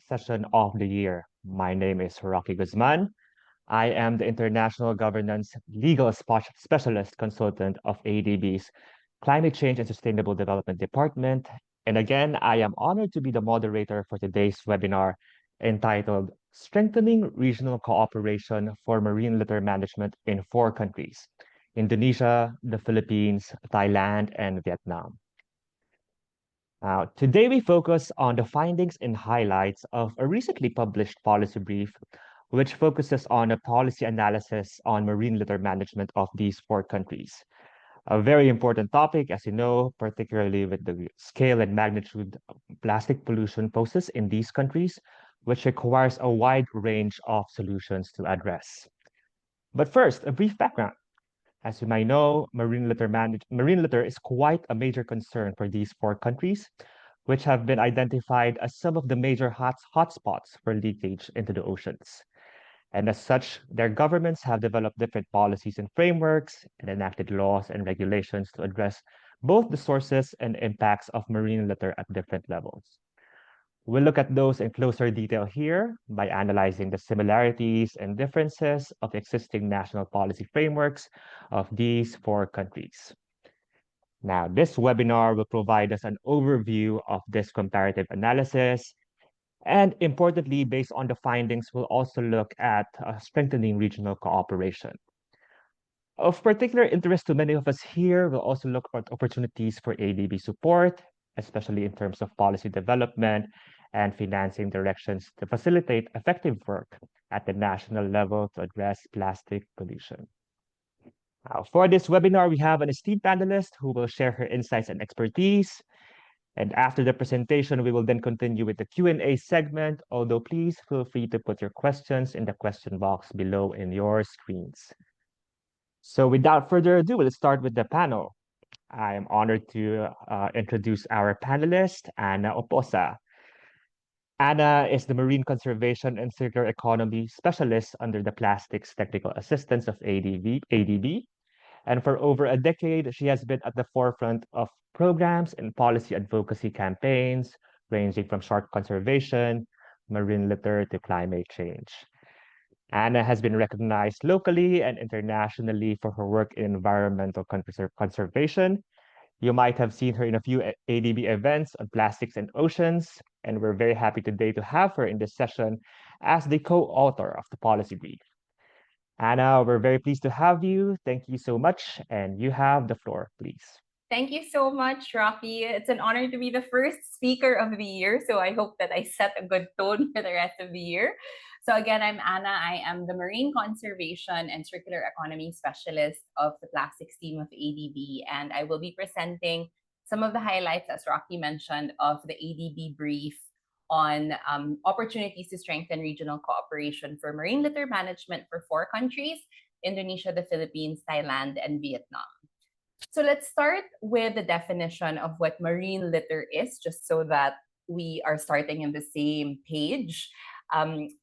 session of the year. My name is Rocky Guzman. I am the International Governance Legal Specialist Consultant of ADB's Climate Change and Sustainable Development Department. And again, I am honored to be the moderator for today's webinar entitled Strengthening Regional Cooperation for Marine Litter Management in Four Countries: Indonesia, the Philippines, Thailand, and Vietnam. Today we focus on the findings and highlights of a recently published policy brief, which focuses on a policy analysis on marine litter management of these four countries. A very important topic, as you know, particularly with the scale and magnitude of plastic pollution poses in these countries, which requires a wide range of solutions to address. But first, a brief background. As you might know, marine litter is quite a major concern for these four countries, which have been identified as some of the major hotspots for leakage into the oceans. And as such, their governments have developed different policies and frameworks and enacted laws and regulations to address both the sources and impacts of marine litter at different levels. We'll look at those in closer detail here by analyzing the similarities and differences of existing national policy frameworks of these four countries. Now, this webinar will provide us an overview of this comparative analysis, and importantly, based on the findings, we'll also look at strengthening regional cooperation. Of particular interest to many of us here, we'll also look at opportunities for ADB support, especially in terms of policy development and financing directions to facilitate effective work at the national level to address plastic pollution. Now, for this webinar, we have an esteemed panelist who will share her insights and expertise. And after the presentation, we will then continue with the Q&A segment, although please feel free to put your questions in the question box below in your screens. So without further ado, let's start with the panel. I am honored to introduce our panelist, Anna Oposa. Anna is the Marine Conservation and Circular Economy Specialist under the Plastics Technical Assistance of ADB. And for over a decade, she has been at the forefront of programs and policy advocacy campaigns, ranging from shark conservation, marine litter, to climate change. Anna has been recognized locally and internationally for her work in environmental conservation. You might have seen her in a few ADB events on plastics and oceans, and we're very happy today to have her in this session as the co-author of the policy brief. Anna, we're very pleased to have you. Thank you so much, and you have the floor, please. Thank you so much, Rocky. It's an honor to be the first speaker of the year, so I hope that I set a good tone for the rest of the year. So again, I'm Anna. I am the Marine Conservation and Circular Economy Specialist of the Plastics team of ADB, and I will be presenting some of the highlights, as Rocky mentioned, of the ADB brief on opportunities to strengthen regional cooperation for marine litter management for four countries: Indonesia, the Philippines, Thailand, and Vietnam. So let's start with the definition of what marine litter is, just so that we are starting in the same page.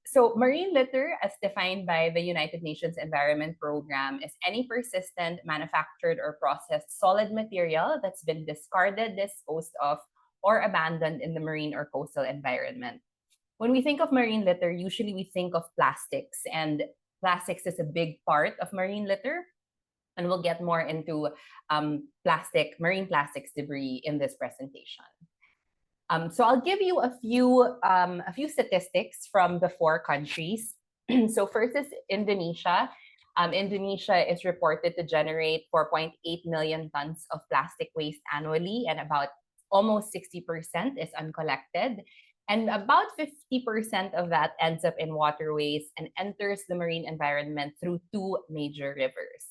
So marine litter, as defined by the United Nations Environment Program, is any persistent, manufactured, or processed solid material that's been discarded, disposed of, or abandoned in the marine or coastal environment. When we think of marine litter, usually we think of plastics, and plastics is a big part of marine litter. And we'll get more into marine plastics debris in this presentation. So I'll give you a few statistics from the four countries. So first is Indonesia. Indonesia is reported to generate 4.8 million tons of plastic waste annually, and about almost 60% is uncollected. And about 50% of that ends up in waterways and enters the marine environment through two major rivers.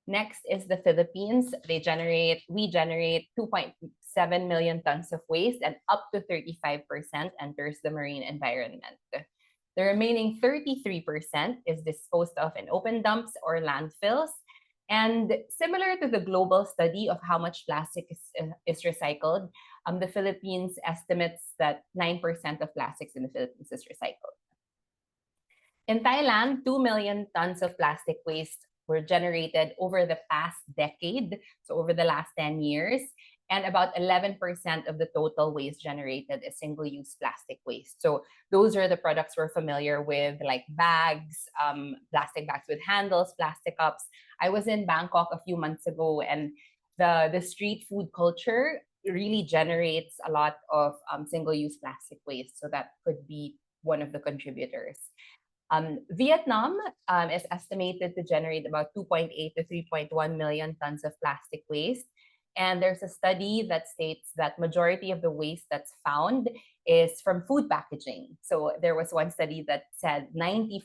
Next is the Philippines. We generate 2.7 million tons of waste, and up to 35% enters the marine environment. The remaining 33% is disposed of in open dumps or landfills. And similar to the global study of how much plastic is recycled, the Philippines estimates that 9% of plastics in the Philippines is recycled. In Thailand, 2 million tons of plastic waste were generated over the past decade, so over the last 10 years. And about 11% of the total waste generated is single-use plastic waste. So those are the products we're familiar with, like bags, plastic bags with handles, plastic cups. I was in Bangkok a few months ago, and the street food culture really generates a lot of single-use plastic waste. So that could be one of the contributors. Vietnam is estimated to generate about 2.8 to 3.1 million tons of plastic waste. And there's a study that states that majority of the waste that's found is from food packaging. So there was one study that said 94%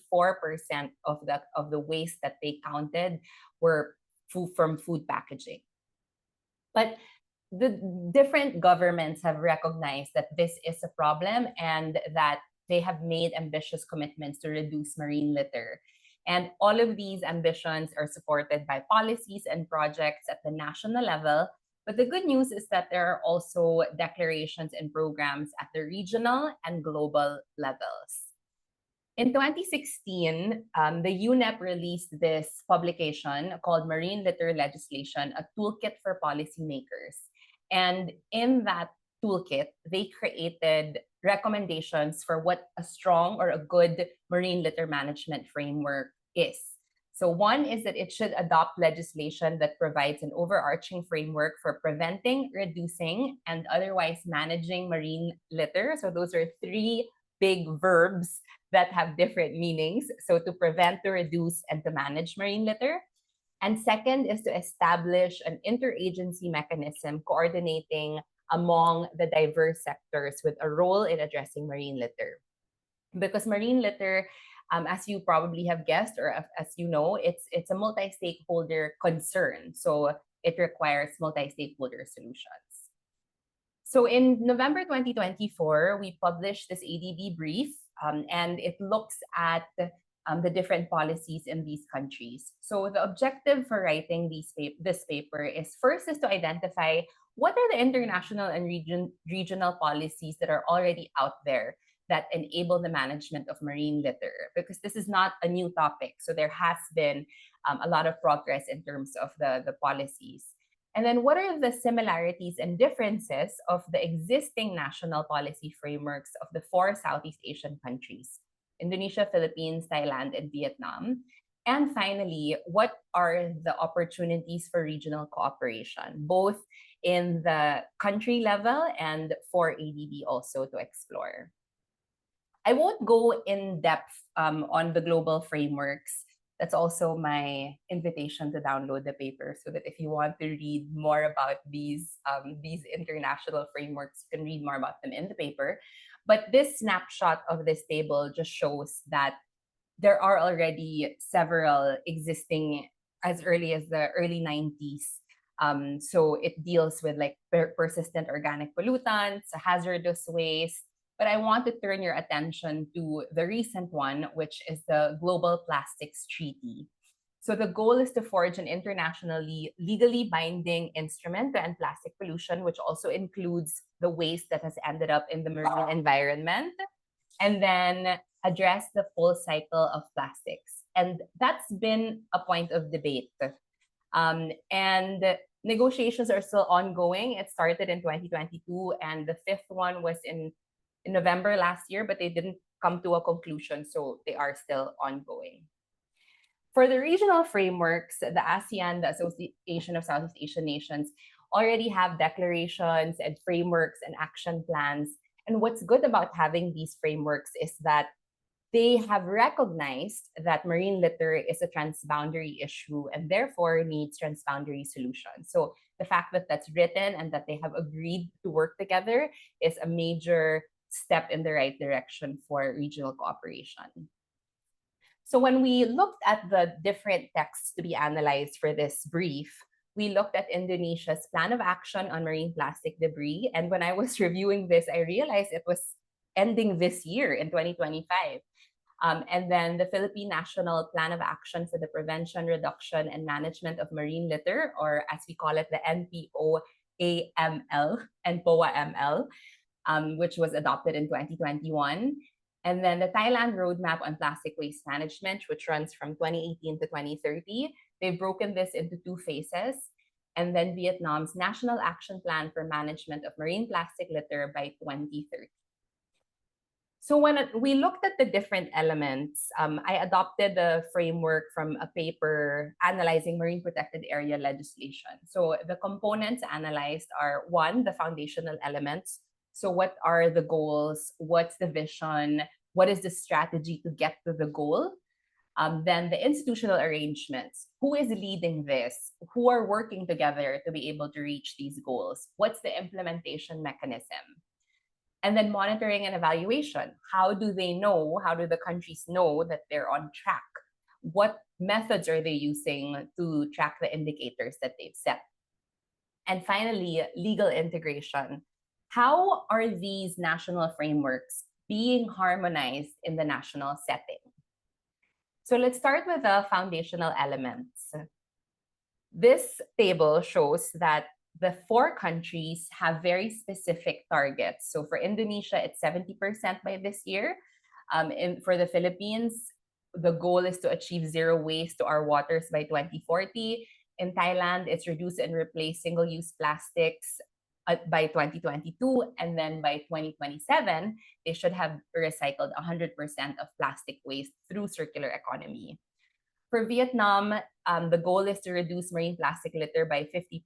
of the waste that they counted were from food packaging. But the different governments have recognized that this is a problem and that they have made ambitious commitments to reduce marine litter. And all of these ambitions are supported by policies and projects at the national level. But the good news is that there are also declarations and programs at the regional and global levels. In 2016, the UNEP released this publication called Marine Litter Legislation, a toolkit for policymakers. And in that toolkit, they created recommendations for what a strong or a good marine litter management framework is. So one is that it should adopt legislation that provides an overarching framework for preventing, reducing, and otherwise managing marine litter. So those are three big verbs that have different meanings. So to prevent, to reduce, and to manage marine litter. And second is to establish an interagency mechanism coordinating among the diverse sectors with a role in addressing marine litter. Because marine litter, as you probably have guessed, or as you know, it's a multi-stakeholder concern. So it requires multi-stakeholder solutions. So in November 2024, we published this ADB brief, and it looks at the different policies in these countries. So the objective for writing this paper is first is to identify what are the international and regional policies that are already out there that enable the management of marine litter, because this is not a new topic. So there has been a lot of progress in terms of the policies. And then what are the similarities and differences of the existing national policy frameworks of the four Southeast Asian countries: Indonesia, Philippines, Thailand, and Vietnam? And finally, what are the opportunities for regional cooperation, both in the country level and for ADB also to explore? I won't go in depth on the global frameworks. That's also my invitation to download the paper, so that if you want to read more about these international frameworks, you can read more about them in the paper. But this snapshot of this table just shows that there are already several existing as early as the early 90s. So it deals with like persistent organic pollutants, hazardous waste. But I want to turn your attention to the recent one, which is the Global Plastics Treaty. So the goal is to forge an internationally legally binding instrument to end plastic pollution, which also includes the waste that has ended up in the marine environment, and then address the full cycle of plastics. And that's been a point of debate. And negotiations are still ongoing. It started in 2022, and the fifth one was in November last year, but they didn't come to a conclusion, so they are still ongoing. For the regional frameworks, the ASEAN, the Association of Southeast Asian Nations, already have declarations and frameworks and action plans. And what's good about having these frameworks is that they have recognized that marine litter is a transboundary issue and therefore needs transboundary solutions. So the fact that that's written and that they have agreed to work together is a major step in the right direction for regional cooperation. So when we looked at the different texts to be analyzed for this brief, we looked at Indonesia's Plan of Action on Marine Plastic Debris. And when I was reviewing this, I realized it was ending this year in 2025. And then the Philippine National Plan of Action for the Prevention, Reduction, and Management of Marine Litter, or as we call it, the NPOAML and POAML, which was adopted in 2021. And then the Thailand Roadmap on Plastic Waste Management, which runs from 2018 to 2030. They've broken this into two phases. and then Vietnam's National Action Plan for Management of Marine Plastic Litter by 2030. So when we looked at the different elements, I adopted the framework from a paper analyzing marine protected area legislation. So the components analyzed are one, the foundational elements. So what are the goals? What's the vision? What is the strategy to get to the goal? Then the institutional arrangements. Who is leading this? Who are working together to be able to reach these goals? What's the implementation mechanism? And then monitoring and evaluation. How do they know? How do the countries know that they're on track? What methods are they using to track the indicators that they've set? And finally, legal integration. How are these national frameworks being harmonized in the national setting? So let's start with the foundational elements. This table shows that the four countries have very specific targets. So for Indonesia, it's 70% by this year. For the Philippines, the goal is to achieve zero waste to our waters by 2040. In Thailand, it's reduce and replace single-use plastics by 2022. And then by 2027, they should have recycled 100% of plastic waste through circular economy. For Vietnam, the goal is to reduce marine plastic litter by 50%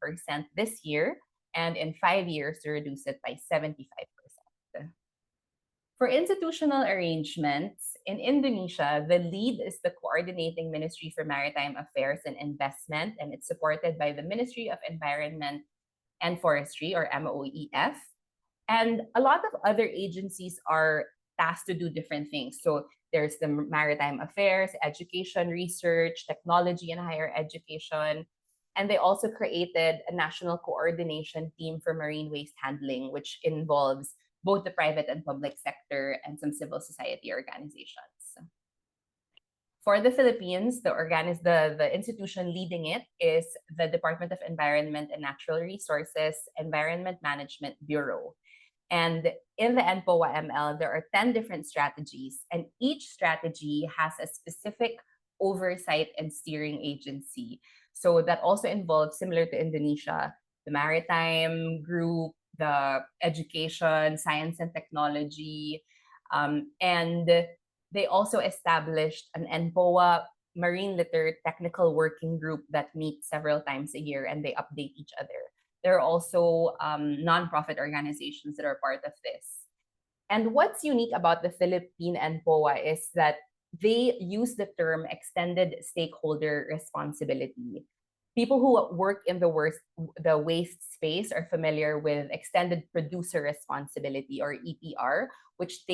this year, and in 5 years to reduce it by 75%. For institutional arrangements, in Indonesia, the lead is the Coordinating Ministry for Maritime Affairs and Investment, and it's supported by the Ministry of Environment and Forestry, or MOEF. And a lot of other agencies are tasked to do different things. So there's the Maritime Affairs, Education, Research, Technology, and Higher Education. And they also created a national coordination team for marine waste handling, which involves both the private and public sector and some civil society organizations. For the Philippines, the institution leading it is the Department of Environment and Natural Resources Environment Management Bureau. And in the NPOA-ML, there are 10 different strategies, and each strategy has a specific oversight and steering agency. So that also involves, similar to Indonesia, the maritime group, the education, science and technology, and they also established an NPOA Marine Litter Technical Working Group that meets several times a year, and they update each other. There are also nonprofit organizations that are part of this. And what's unique about the Philippine NPOA is that they use the term extended stakeholder responsibility. People who work in the waste space are familiar with extended producer responsibility, or EPR, which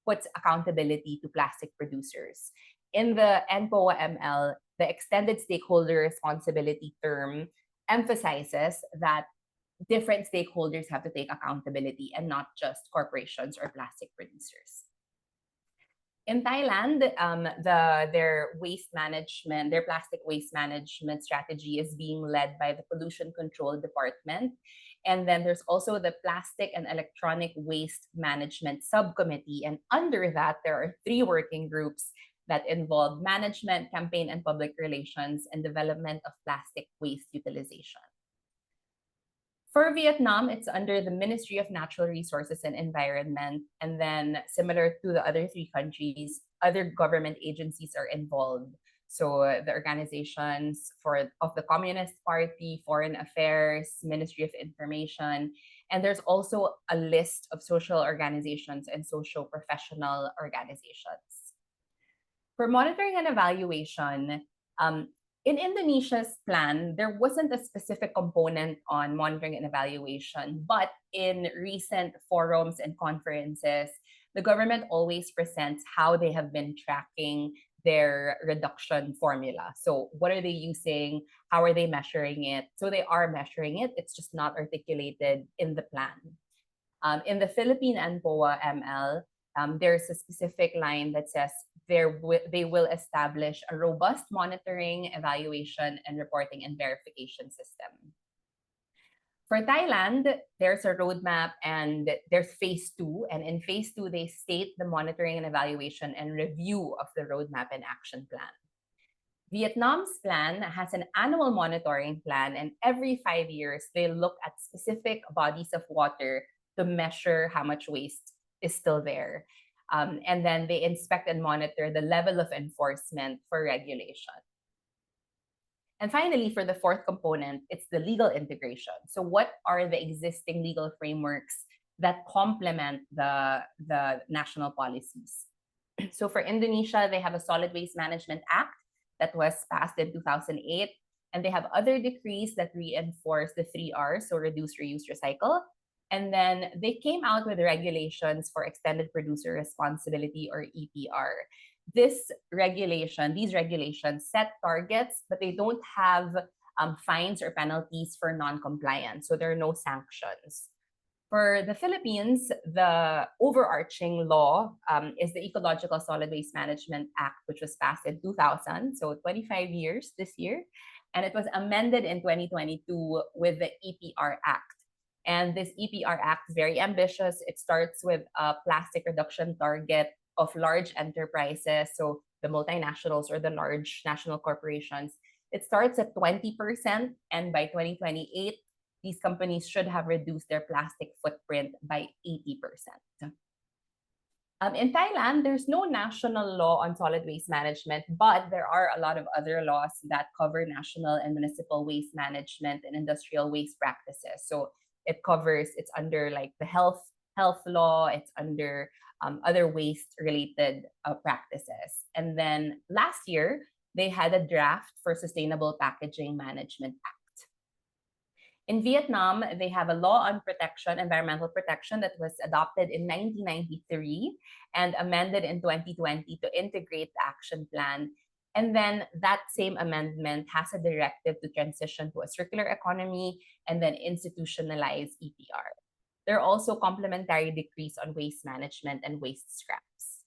puts accountability to plastic producers. In the NPOA-ML, the extended stakeholder responsibility term emphasizes that different stakeholders have to take accountability and not just corporations or plastic producers. In Thailand, their plastic waste management strategy is being led by the Pollution Control Department. And then there's also the Plastic and Electronic Waste Management Subcommittee. And under that, there are 3 working groups that involve management, campaign and public relations, and development of plastic waste utilization. For Vietnam, it's under the Ministry of Natural Resources and Environment. And then similar to the other 3 countries, other government agencies are involved. So the organizations of the Communist Party, Foreign Affairs, Ministry of Information, and there's also a list of social organizations and social professional organizations. For monitoring and evaluation, in Indonesia's plan, there wasn't a specific component on monitoring and evaluation, but in recent forums and conferences, the government always presents how they have been tracking their reduction formula. So what are they using? How are they measuring it? So they are measuring it. It's just not articulated in the plan. In the Philippine NPOA-ML, there's a specific line that says they will establish a robust monitoring, evaluation, and reporting and verification system. For Thailand, there's a roadmap and there's phase 2. And in phase 2, they state the monitoring and evaluation and review of the roadmap and action plan. Vietnam's plan has an annual monitoring plan, and every 5 years, they look at specific bodies of water to measure how much waste is still there. And then they inspect and monitor the level of enforcement for regulation. And finally, for the fourth component, it's the legal integration. So, what are the existing legal frameworks that complement the national policies? So, for Indonesia, they have a Solid Waste Management Act that was passed in 2008, and they have other decrees that reinforce the three R's, so reduce, reuse, recycle. And then they came out with regulations for extended producer responsibility, or EPR. These regulations set targets, but they don't have fines or penalties for non-compliance. So there are no sanctions. For the Philippines, the overarching law is the Ecological Solid Waste Management Act, which was passed in 2000, so 25 years this year. And it was amended in 2022 with the EPR Act. And this EPR Act is very ambitious. It starts with a plastic reduction target of large enterprises, so the multinationals or the large national corporations. It starts at 20%, and by 2028, these companies should have reduced their plastic footprint by 80%. In Thailand, there's no national law on solid waste management, but there are a lot of other laws that cover national and municipal waste management and industrial waste practices. So it's under like the health law, it's under other waste related practices. And then last year, they had a draft for Sustainable Packaging Management Act. In Vietnam, they have a law on environmental protection, that was adopted in 1993 and amended in 2020 to integrate the action plan. And then that same amendment has a directive to transition to a circular economy and then institutionalize EPR. There are also complementary decrees on waste management and waste scraps.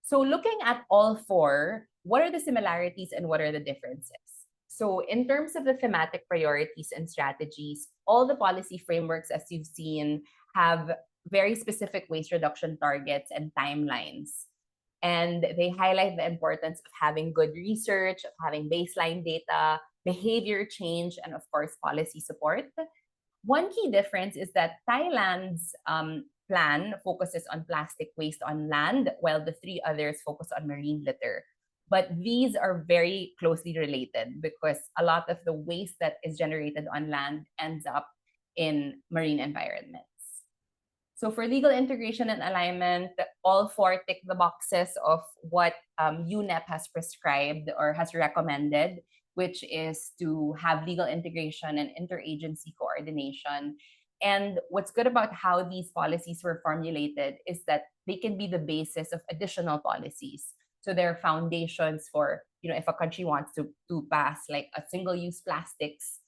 So looking at all four, what are the similarities and what are the differences? So in terms of the thematic priorities and strategies, all the policy frameworks, as you've seen, have very specific waste reduction targets and timelines. And they highlight the importance of having good research, of having baseline data, behavior change, and of course, policy support. One key difference is that Thailand's plan focuses on plastic waste on land, while the three others focus on marine litter. But these are very closely related because a lot of the waste that is generated on land ends up in marine environments. So for legal integration and alignment, all four tick the boxes of what UNEP has prescribed or has recommended, which is to have legal integration and interagency coordination. And what's good about how these policies were formulated is that they can be the basis of additional policies. So there are foundations for, if a country wants to pass like a single-use plastics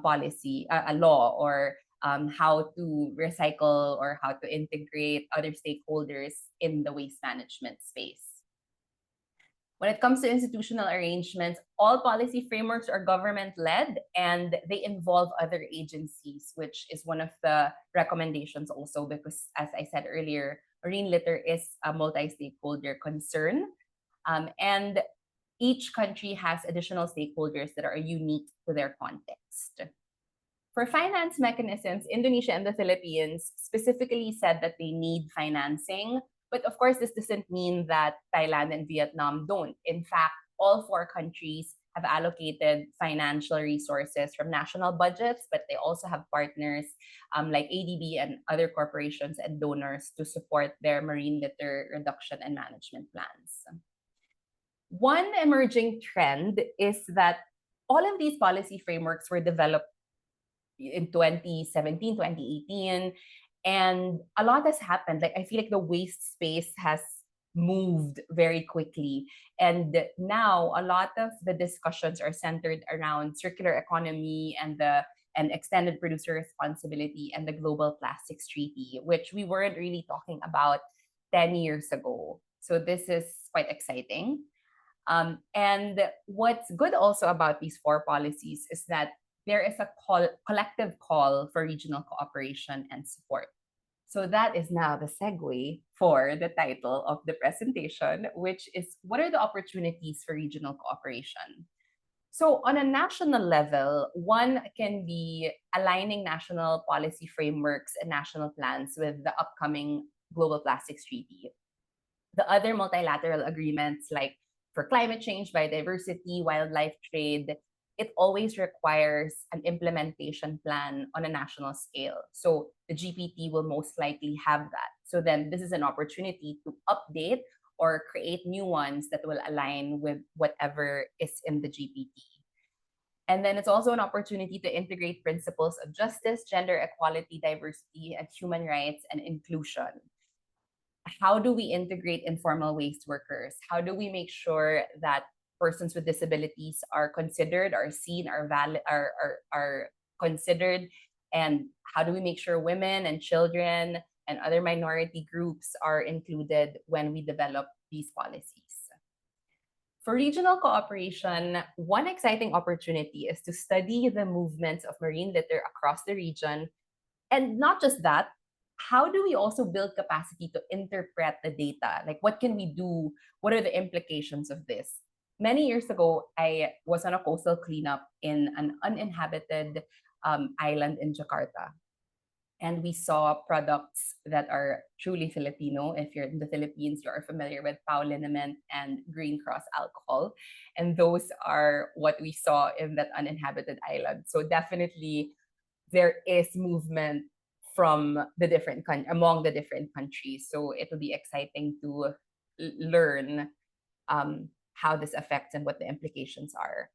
policy, a law, or how to recycle or how to integrate other stakeholders in the waste management space. When it comes to institutional arrangements, all policy frameworks are government-led and they involve other agencies, which is one of the recommendations also because, as I said earlier, marine litter is a multi-stakeholder concern. And each country has additional stakeholders that are unique to their context. For finance mechanisms, Indonesia and the Philippines specifically said that they need financing. But of course, this doesn't mean that Thailand and Vietnam don't. In fact, all four countries have allocated financial resources from national budgets, but they also have partners like ADB and other corporations and donors to support their marine litter reduction and management plans. One emerging trend is that all of these policy frameworks were developed in 2017, 2018, and a lot has happened. Like I feel like the waste space has moved very quickly. And now a lot of the discussions are centered around circular economy and extended producer responsibility and the Global Plastics Treaty, which we weren't really talking about 10 years ago. So this is quite exciting. And what's good also about these four policies is that there is a collective call for regional cooperation and support. So that is now the segue for the title of the presentation, which is what are the opportunities for regional cooperation? So, on a national level, one can be aligning national policy frameworks and national plans with the upcoming Global Plastics Treaty. The other multilateral agreements, like for climate change, biodiversity, wildlife trade, it always requires an implementation plan on a national scale. So the GPT will most likely have that. So then this is an opportunity to update or create new ones that will align with whatever is in the GPT. And then it's also an opportunity to integrate principles of justice, gender equality, diversity, and human rights and inclusion. How do we integrate informal waste workers? How do we make sure that persons with disabilities are considered, are seen, are valid, are considered, and how do we make sure women and children and other minority groups are included when we develop these policies? For regional cooperation, one exciting opportunity is to study the movements of marine litter across the region. And not just that, how do we also build capacity to interpret the data? Like, what can we do? What are the implications of this? Many years ago, I was on a coastal cleanup in an uninhabited island in Jakarta. And we saw products that are truly Filipino. If you're in the Philippines, you are familiar with Pau liniment and Green Cross alcohol. And those are what we saw in that uninhabited island. So definitely there is movement from the among the different countries. So it will be exciting to learn how this affects and what the implications are.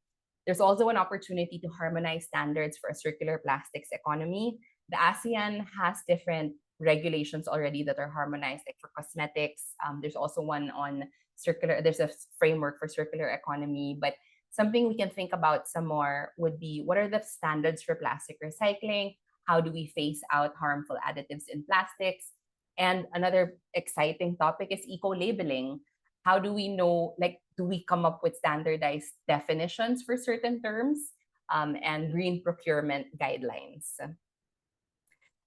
There's also an opportunity to harmonize standards for a circular plastics economy. The ASEAN has different regulations already that are harmonized, like for cosmetics. There's also one on there's a framework for circular economy, but something we can think about some more would be what are the standards for plastic recycling? How do we phase out harmful additives in plastics? And another exciting topic is eco labeling. How do we know, like, do we come up with standardized definitions for certain terms and green procurement guidelines?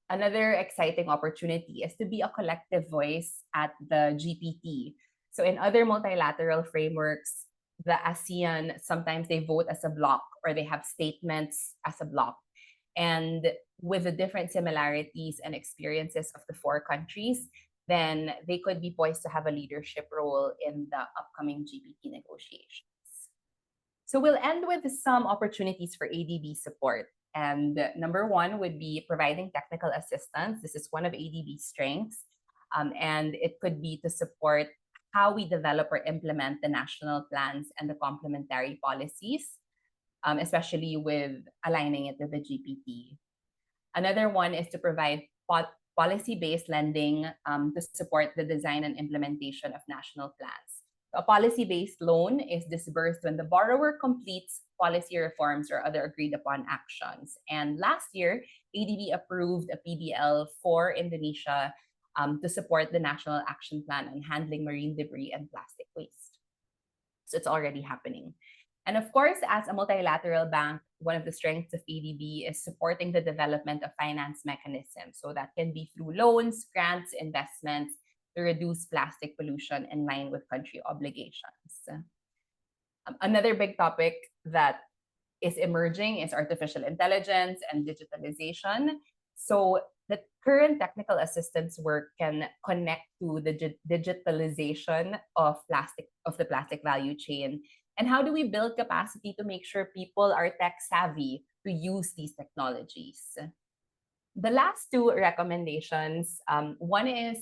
Another exciting opportunity is to be a collective voice at the GPT. So in other multilateral frameworks, the ASEAN, sometimes they vote as a bloc or they have statements as a bloc. And with the different similarities and experiences of the four countries, then they could be poised to have a leadership role in the upcoming GPT negotiations. So we'll end with some opportunities for ADB support. And number one would be providing technical assistance. This is one of ADB's strengths. And it could be to support how we develop or implement the national plans and the complementary policies, especially with aligning it with the GPT. Another one is to provide policy-based lending to support the design and implementation of national plans. A policy-based loan is disbursed when the borrower completes policy reforms or other agreed-upon actions. And last year, ADB approved a PDL for Indonesia to support the National Action Plan on handling marine debris and plastic waste. So it's already happening. And of course, as a multilateral bank, one of the strengths of ADB is supporting the development of finance mechanisms. So that can be through loans, grants, investments to reduce plastic pollution in line with country obligations. Another big topic that is emerging is artificial intelligence and digitalization. So the current technical assistance work can connect to the digitalization of the plastic value chain. And how do we build capacity to make sure people are tech savvy to use these technologies? The last two recommendations, one is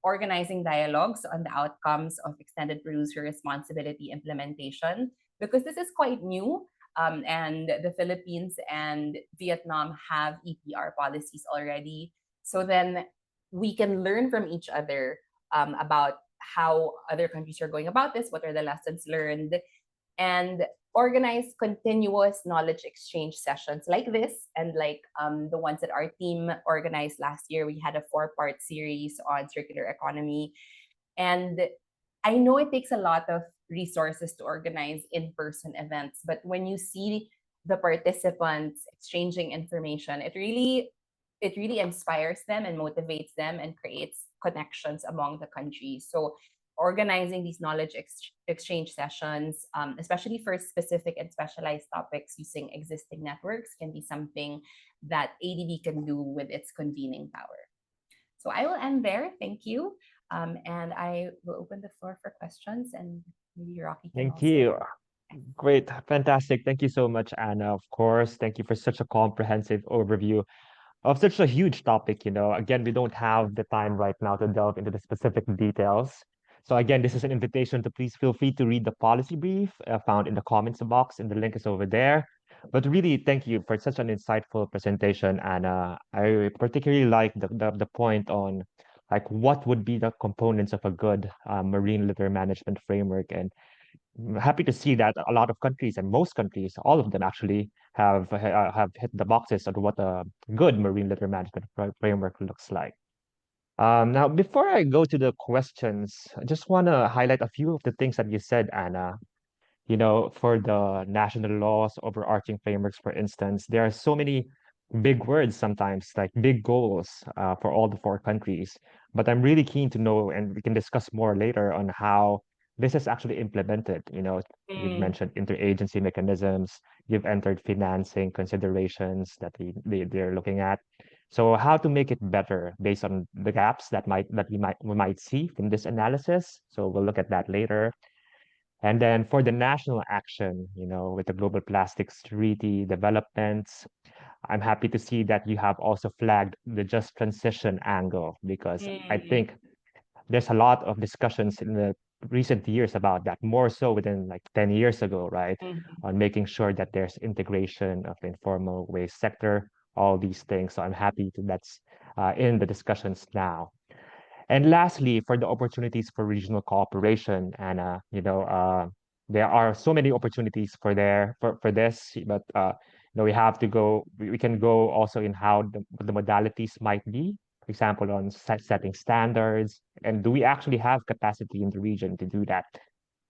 organizing dialogues on the outcomes of extended producer responsibility implementation, because this is quite new. And the Philippines and Vietnam have EPR policies already. So then we can learn from each other about how other countries are going about this, what are the lessons learned, and organize continuous knowledge exchange sessions like this and like the ones that our team organized last year. We had a 4-part series on circular economy. And I know it takes a lot of resources to organize in-person events, but when you see the participants exchanging information, it it really inspires them and motivates them and creates connections among the countries. So organizing these knowledge exchange sessions, especially for specific and specialized topics using existing networks, can be something that ADB can do with its convening power. So I will end there. Thank you. And I will open the floor for questions, and maybe Rocky can Thank also. you. Great, fantastic. Thank you so much, Anna. Of course, thank you for such a comprehensive overview of such a huge topic. Again, we don't have the time right now to delve into the specific details. So again, this is an invitation to please feel free to read the policy brief found in the comments box, and the link is over there. But really, thank you for such an insightful presentation, Anna. I particularly like the point on like what would be the components of a good marine litter management framework. And I'm happy to see that a lot of countries, and most countries, all of them actually have hit the boxes on what a good marine litter management framework looks like. Now, before I go to the questions, I just want to highlight a few of the things that you said, Anna. For the national laws, overarching frameworks, for instance, there are so many big words sometimes, like big goals for all the four countries. But I'm really keen to know, and we can discuss more later on how this is actually implemented. You've Mm, mentioned interagency mechanisms, you've entered financing considerations that they're looking at. So how to make it better based on the gaps that we might see from this analysis. So we'll look at that later. And then for the national action, with the Global Plastics Treaty developments, I'm happy to see that you have also flagged the just transition angle, because I mm, think there's a lot of discussions in the recent years about that, more so within like 10 years ago, right? mm. On making sure that there's integration of the informal waste sector, all these things. So I'm happy that's in the discussions now. And lastly, for the opportunities for regional cooperation, Anna, there are so many opportunities for this, but we have to go. We can go also in how the modalities might be. For example, on setting standards, and do we actually have capacity in the region to do that?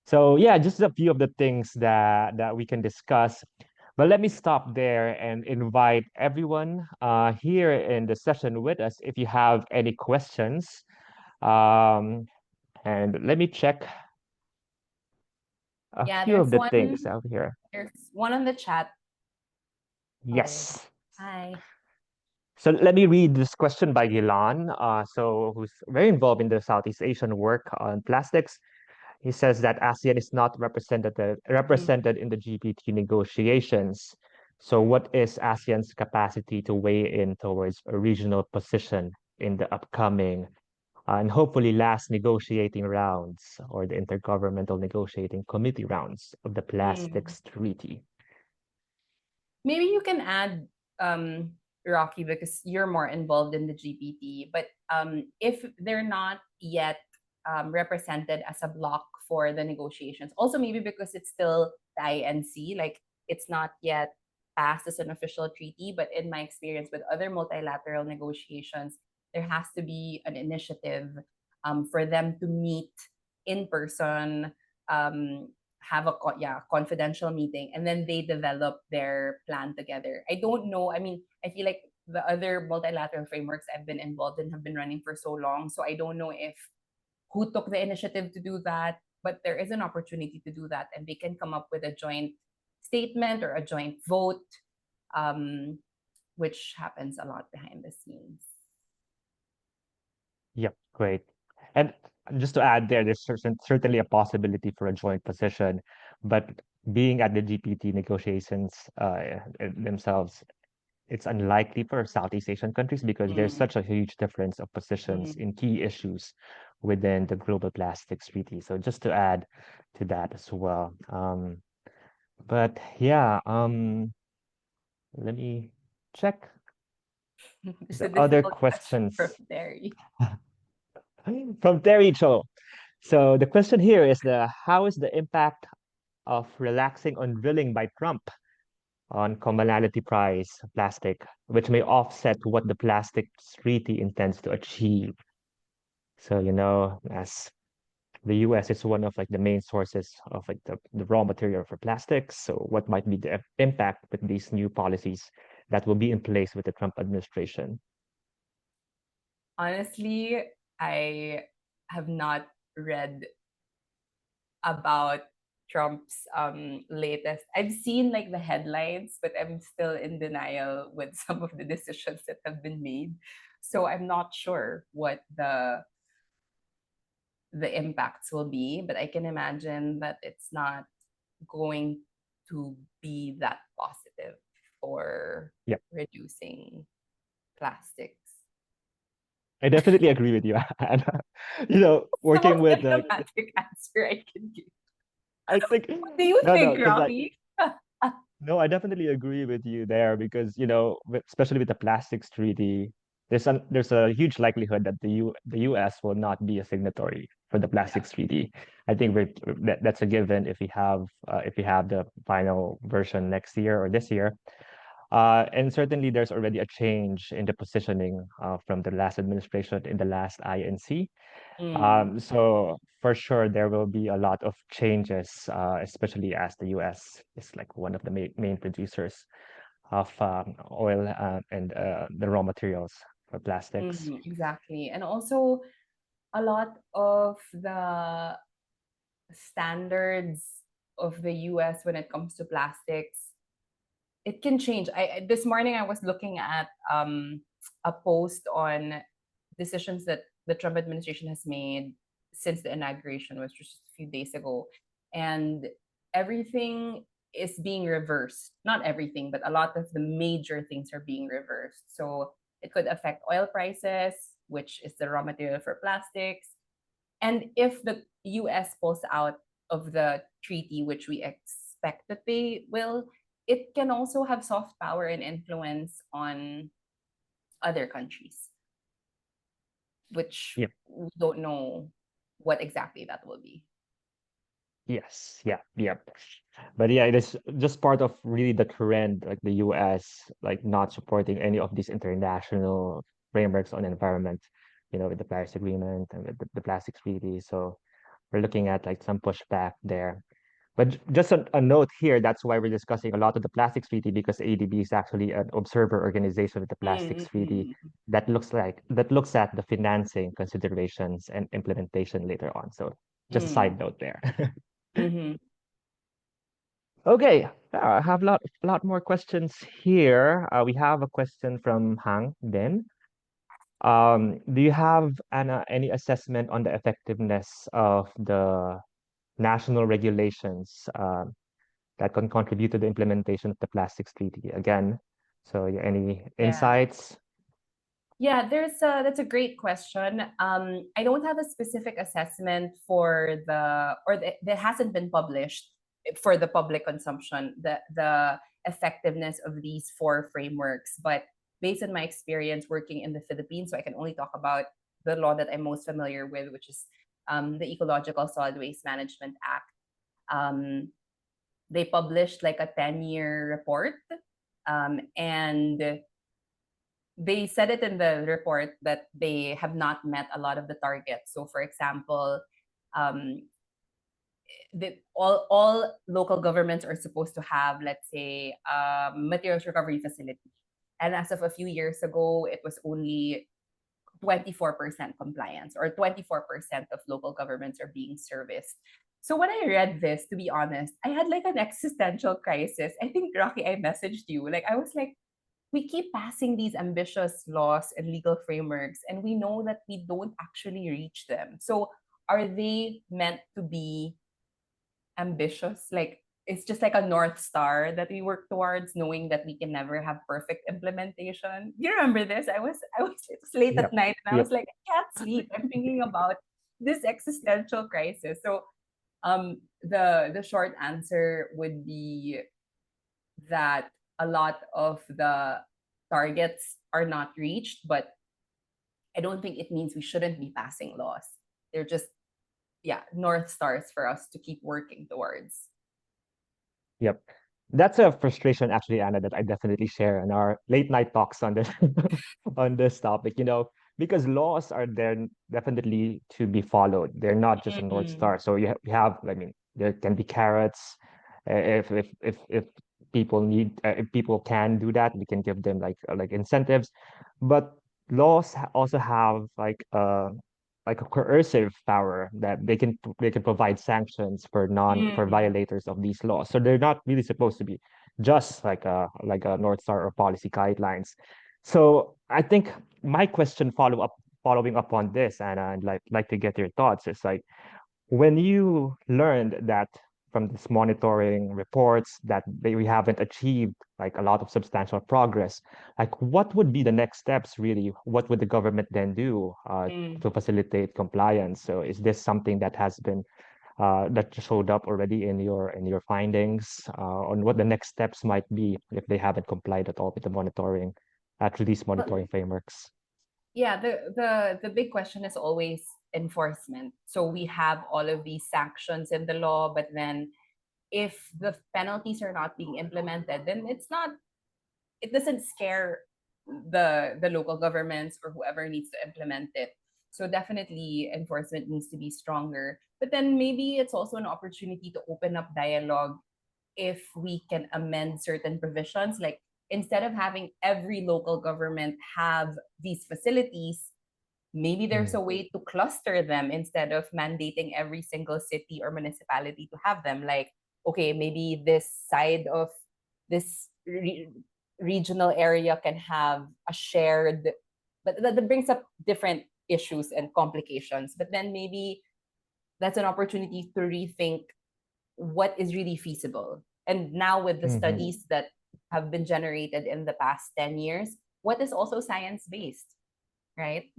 So yeah, just a few of the things that we can discuss. But let me stop there and invite everyone here in the session with us if you have any questions. And let me check a Yeah, few of the things out here. there's one on the chat already. Yes. Hi. So let me read this question by Gilan, who's very involved in the Southeast Asian work on plastics. He says that ASEAN is not Mm, represented in the GPT negotiations. So what is ASEAN's capacity to weigh in towards a regional position in the upcoming and hopefully last negotiating rounds, or the intergovernmental negotiating committee rounds of the mm. plastics treaty? Maybe you can add Rocky because you're more involved in the GPT. But if they're not yet represented as a block for the negotiations, also maybe because it's still the INC, like it's not yet passed as an official treaty. But in my experience with other multilateral negotiations, there has to be an initiative for them to meet in person, um, have a confidential meeting, and then they develop their plan together. I don't know. I mean, I feel like the other multilateral frameworks I've been involved in have been running for so long, so I don't know if who took the initiative to do that, but there is an opportunity to do that, and they can come up with a joint statement or a joint vote, um, which happens a lot behind the scenes. Yep, great. And just to add there, there's certainly a possibility for a joint position, but being at the GPT negotiations themselves, it's unlikely for Southeast Asian countries because there's Mm, such a huge difference of positions mm. in key issues within the Global Plastics Treaty. So just to add to that as well. But yeah, let me check It's a the other difficult question from questions Terry. from Terry Cho. So the question here is how is the impact of relaxing on drilling by Trump on commonality price plastic, which may offset what the plastics treaty intends to achieve? So, as the US is one of like the main sources of like the raw material for plastics. So what might be the impact with these new policies that will be in place with the Trump administration? Honestly, I have not read about Trump's latest. I've seen like the headlines, but I'm still in denial with some of the decisions that have been made. So I'm not sure what the impacts will be, but I can imagine that it's not going to be that positive for Yeah, reducing plastics. I definitely agree with you. And The working most with diplomatic answer I can give. I think What do you no, think, because like Rocky? no, I definitely agree with you there because especially with the plastics treaty, there's a huge likelihood that the U.S. will not be a signatory for the Yeah. plastics treaty. I think that's a given if we have the final version next year or this year. And certainly there's already a change in the positioning from the last administration in the last INC. Mm, So for sure there will be a lot of changes, especially as the US is like one of the main producers of oil and the raw materials for plastics. exactly. And also, a lot of the standards of the US when it comes to plastics, it can change. This morning I was looking at a post on decisions that the Trump administration has made since the inauguration was just a few days ago, and everything is being reversed. Not everything, but a lot of the major things are being reversed. So it could affect oil prices, which is the raw material for plastics. And if the US pulls out of the treaty, which we expect that they will, it can also have soft power and influence on other countries, which Yeah. we don't know what exactly that will be. Yes. Yeah. Yeah. But yeah, it is just part of really the trend, like the US, like not supporting any of these international frameworks on environment, with the Paris Agreement and with the plastics treaty. So we're looking at like some pushback there. But just a note here, that's why we're discussing a lot of the plastics treaty because ADB is actually an observer organization of the plastics treaty Mm-hmm. that looks at the financing considerations and implementation later on. So just a side note there. Mm-hmm. Okay, I have a lot more questions here. We have a question from Hang Then. Do you have any assessment on the effectiveness of the national regulations that can contribute to the implementation of the plastics treaty again? So, yeah, any Yeah. insights? Yeah, that's a great question. I don't have a specific assessment for that hasn't been published for the public consumption, the effectiveness of these four frameworks. But based on my experience working in the Philippines, so I can only talk about the law that I'm most familiar with, which is the Ecological Solid Waste Management Act. Um, they published like a 10-year report, and they said it in the report that they have not met a lot of the targets. So, for example, um, all local governments are supposed to have, let's say, materials recovery facility. And as of a few years ago, it was only 24% compliance, or 24% of local governments are being serviced. So when I read this, to be honest, I had like an existential crisis. I think, Rocky, I messaged you. Like, I was like, we keep passing these ambitious laws and legal frameworks, and we know that we don't actually reach them. So, are they meant to be ambitious? Like, it's just like a North Star that we work towards, knowing that we can never have perfect implementation. You remember this? It was late at Yep. night, and I was Yep. like, I can't sleep. I'm thinking about this existential crisis. So, the short answer would be that a lot of the targets are not reached, but I don't think it means we shouldn't be passing laws. They're just, yeah, North Stars for us to keep working towards. Yep. That's a frustration actually, Anna, that I definitely share in our late night talks on this on this topic, because laws are there definitely to be followed. They're not just a North Mm, Star. So you have, I mean, there can be carrots. If people can do that, we can give them like incentives. But also have like a coercive power that they can provide sanctions for Mm. violators of these laws. So they're not really supposed to be just like a North Star or policy guidelines. So I think my question following up on this, and I'd like to get your thoughts, is like when you learned that from this monitoring reports that we haven't achieved like a lot of substantial progress, like what would be the next steps really? What would the government then do Mm. to facilitate compliance? So is this something that has been that showed up already in your findings on what the next steps might be if they haven't complied at all with the monitoring through these monitoring Well, frameworks? yeah, the big question is always enforcement. So we have all of these sanctions in the law, but then if the penalties are not being implemented, then it doesn't scare the local governments or whoever needs to implement it. So definitely enforcement needs to be stronger. But then maybe it's also an opportunity to open up dialogue if we can amend certain provisions, like instead of having every local government have these facilities, maybe there's Mm, a way to cluster them instead of mandating every single city or municipality to have them. Like, okay, maybe this side of this regional area can have a shared, but that brings up different issues and complications. But then maybe that's an opportunity to rethink what is really feasible. And now with the mhm. studies that have been generated in the past 10 years, what is also science based, right?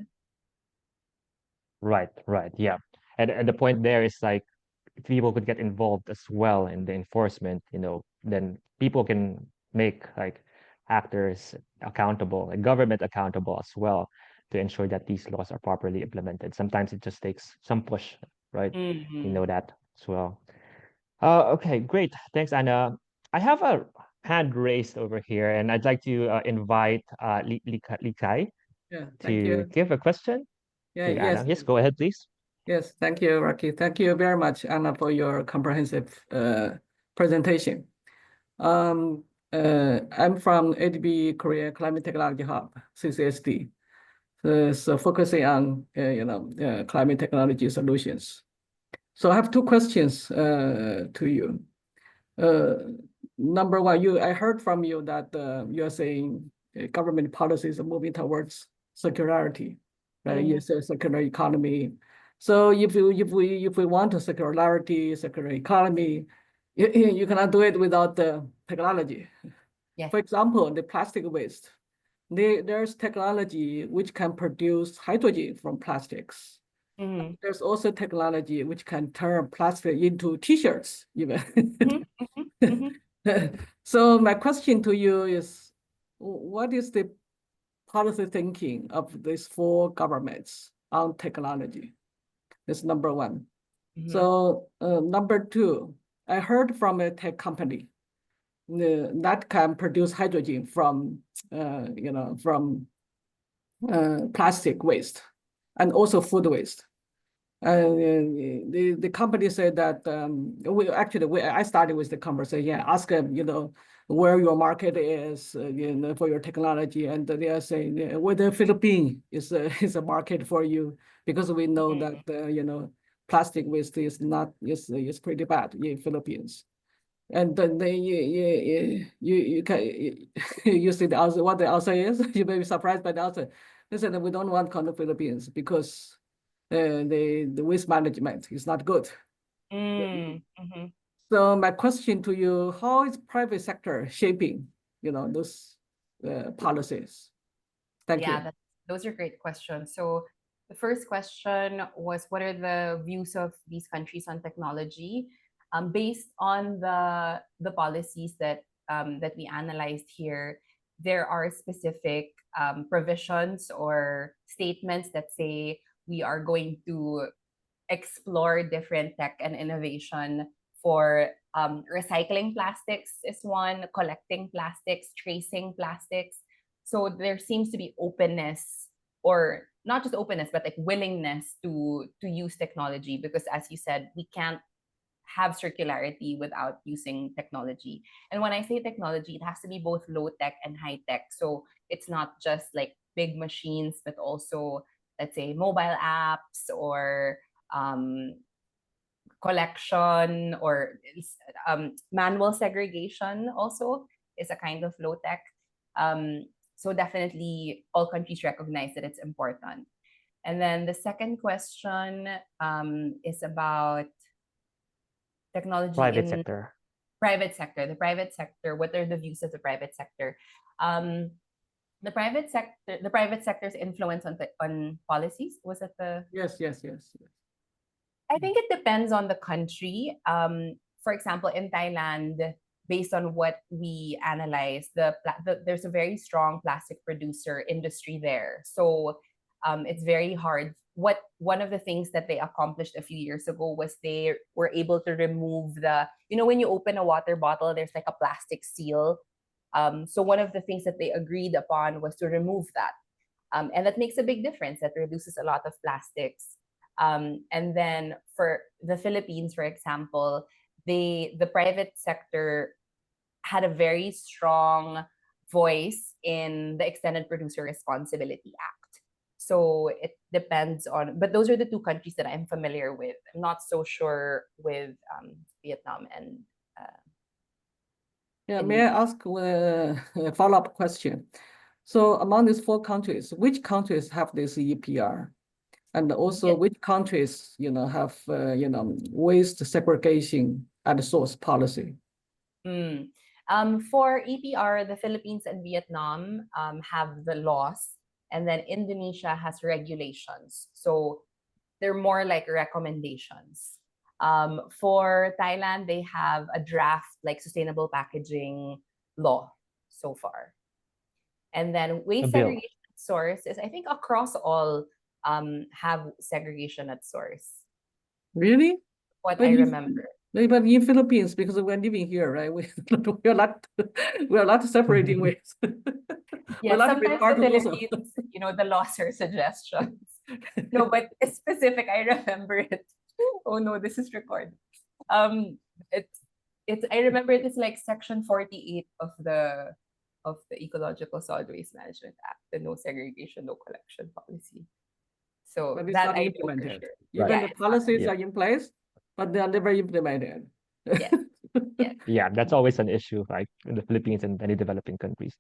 Right, right, yeah. And the point there is like if people could get involved as well in the enforcement, then people can make like actors accountable, like government accountable as well to ensure that these laws are properly implemented. Sometimes it just takes some push, right? We know Mm-hmm. that as well. Okay, great. Thanks, Anna. I have a hand raised over here, and I'd like to invite Li Kai Yeah, thank to you. give a question Yeah, to Anna. yes, Yes, go ahead, please. yes. Thank you, Rocky. Thank you very much, Anna, for your comprehensive presentation. Um, I'm from ADB Korea Climate Technology Hub, CCSD. So focusing on climate technology solutions. So I have two questions to you. Number one, I heard from you that you are saying government policies are moving towards circularity, right? You Mm-hmm. say circular economy. So if we want a circular economy, you cannot do it without the technology. Yes. For example, the plastic waste. There's technology which can produce hydrogen from plastics. Mm-hmm. There's also technology which can turn plastic into t-shirts even. Mm-hmm. Mm-hmm. So my question to you is, what is the policy thinking of these four governments on technology? That's number one. Mm-hmm. So number two, I heard from a tech company that can produce hydrogen from plastic waste and also food waste. The company said that I started with the conversation. Yeah, ask them, where your market is, for your technology, and they are saying whether Philippines is is a market for you because we know that plastic waste is pretty bad in Philippines. And then you can you see the answer, what the answer is. You may be surprised by the answer. They said that we don't want kind of Philippines because the waste management is not good. Mm-hmm. So my question to you, how is private sector shaping, those policies? Thank Yeah, you. those are great questions. So the first question was, what are the views of these countries on technology? Based on the policies that we analyzed here, there are specific provisions or statements that say we are going to explore different tech and innovation for recycling plastics is one, collecting plastics, tracing plastics. So there seems to be openness, or not just openness, but like willingness to use technology, because as you said, we can't have circularity without using technology. And when I say technology, it has to be both low tech and high tech. So it's not just like big machines, but also, let's say, mobile apps or collection or manual segregation also is a kind of low tech. So definitely all countries recognize that it's important. And then the second question is about technology Private in sector. private sector. The private sector, what are the views of the private sector? Um, the private sector's influence on policies. Was it the Yes, yes, yes, yes. I think it depends on the country. For example, in Thailand, based on what we analyzed, there's a very strong plastic producer industry there. So it's very hard. One of the things that they accomplished a few years ago was they were able to remove when you open a water bottle, there's like a plastic seal. So one of the things that they agreed upon was to remove that. And that makes a big difference. That reduces a lot of plastics. And then for the Philippines, for example, the private sector had a very strong voice in the Extended Producer Responsibility Act. So it depends on, but those are the two countries that I'm familiar with. I'm not so sure with Vietnam and. Yeah, may I ask a follow-up question? So among these four countries, which countries have this EPR? And also which countries, have, waste segregation at the source policy? For EPR, the Philippines and Vietnam have the laws, and then Indonesia has regulations. So they're more like recommendations. For Thailand, they have a draft like sustainable packaging law so far. And then waste segregation at source is, I think, across all have segregation at source. Really? What I remember. But in Philippines, because we're living here, right? We are not separating waste. Yeah, sometimes the Philippines, the laws are suggestions. No, but it's specific. I remember it. Oh no, this is recorded. It's I remember it is like section 48 of the Ecological Solid Waste Management Act, the no segregation, no collection policy. So but it's that not I know for implemented. sure. Even Yeah, the policies are in place, but they are never implemented. Yes. Yes. Yeah, that's always an issue, right? In the Philippines and many developing countries.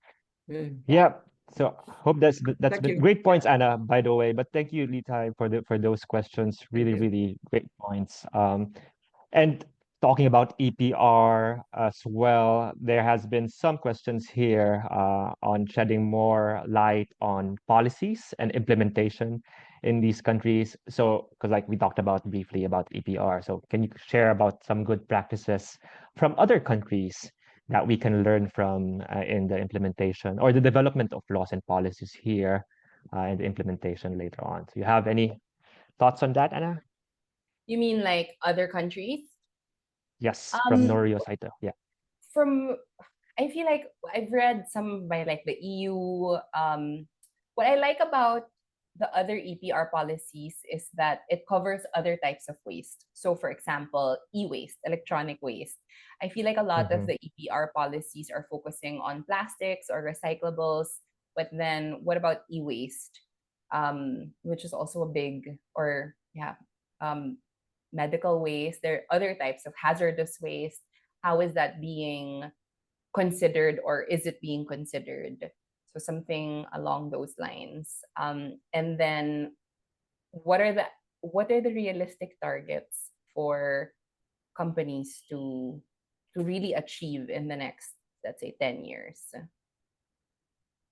Yeah. Yeah. So hope that's Thank you. great points, Anna, by the way. But thank you, Litai, for those questions. Really, you. really great points. And talking about EPR as well, there has been some questions here on shedding more light on policies and implementation in these countries. So, because like we talked about briefly about EPR, so can you share about some good practices from other countries that we can learn from in the implementation or the development of laws and policies here and the implementation later on? So, you have any thoughts on that, Anna? You mean like other countries? Yes, from Norio Saito. Yeah. From I feel like I've read some by like the EU. What I like about the other EPR policies is that it covers other types of waste. So, for example, e-waste, electronic waste. I feel like a lot of the EPR policies are focusing on plastics or recyclables, but then what about e-waste, which is also a big medical waste. There are other types of hazardous waste. How is that being considered, or is it being considered? So something along those lines. And then what are the realistic targets for companies to really achieve in the next, let's say, 10 years?